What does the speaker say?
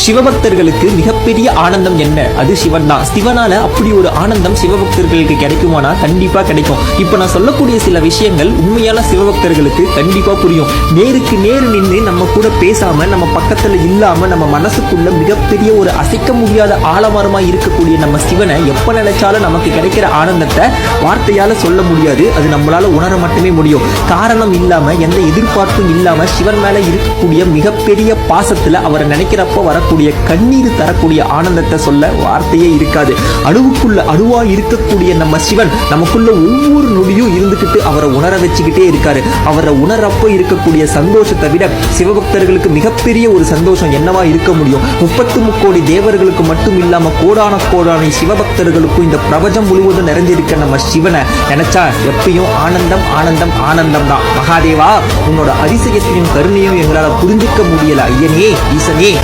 சிவபக்தர்களுக்கு மிகப்பெரிய ஆனந்தம் என்ன? அது சிவன் தான். சிவனால அப்படி ஒரு ஆனந்தம் சிவபக்தர்களுக்கு கிடைக்குமானா கண்டிப்பா கிடைக்கும். இப்ப நான் சொல்லக்கூடிய சில விஷயங்கள் உண்மையான சிவபக்தர்களுக்கு கண்டிப்பா புரியும். நேருக்கு நேரு நின்று நம்ம கூட பேசாம, நம்ம பக்கத்துல இல்லாம, நம்ம மனசுக்குள்ள மிகப்பெரிய ஒரு அசைக்க முடியாத ஆலமரமா இருக்கக்கூடிய நம்ம சிவனை எப்ப நினைச்சாலும் நமக்கு கிடைக்கிற ஆனந்தத்தை வார்த்தையால சொல்ல முடியாது. அது நம்மளால உணர மட்டுமே முடியும். காரணம் இல்லாம, எந்த எதிர்பார்ப்பும் இல்லாம சிவன் மேல இருக்கக்கூடிய மிகப்பெரிய பாசத்துல அவரை நினைக்கிறப்ப வரக்கூடிய கண்ணீர் தரக்கூடிய ஆனந்தத்தை சொல்ல வார்த்தையே இருக்காது. அணுவுக்குள்ள அணுவா இருக்கக்கூடிய நம்ம சிவன் நமக்குள்ள ஒவ்வொரு நொடியும் இருந்துகிட்டு அவரை உணர வச்சுக்கிட்டே இருக்காரு. அவரை உணரப்போ இருக்கக்கூடிய சந்தோஷத்தை விட சிவபக்தர்களுக்கு மிகப்பெரிய ஒரு சந்தோஷம் என்னவா இருக்க முடியும்? 33 கோடி தேவர்களுக்கு மட்டும் இல்லாம கோடான கோடான சிவபக்தர்களுக்கும் இந்த பிரபஞ்சம் முழுவதும் நிறைஞ்சிருக்க நம்ம சிவனை நினைச்சா எப்பயும் ஆனந்தம் ஆனந்தம் ஆனந்தம் தான். மகாதேவா, உன்னோட அதிசயத்தையும் கருணையும் எங்களால் புரிஞ்சிக்க முடியல. ஐயனே, ஈசனே.